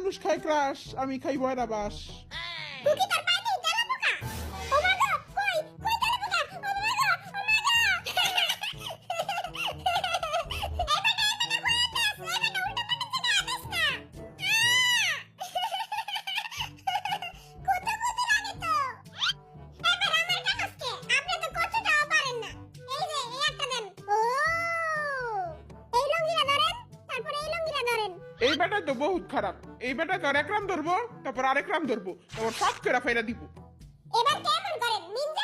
মানুষ খায় ক্রাশ, আমি খাই বয়রা বাস। কুকি তোর পায়ে নেই তেলা পোকা। ও মা গো, কই কই তেলা পোকা? ও মা গো, ও মা গো। এই বেটা তো বহুত খারাপ, এই বেটা তো আর এক রাম ধরবো, তারপর আরেক রাম ধরবো, তারপর সব কেরা ফেরা দিব। এবার কেমন করেন নিনজা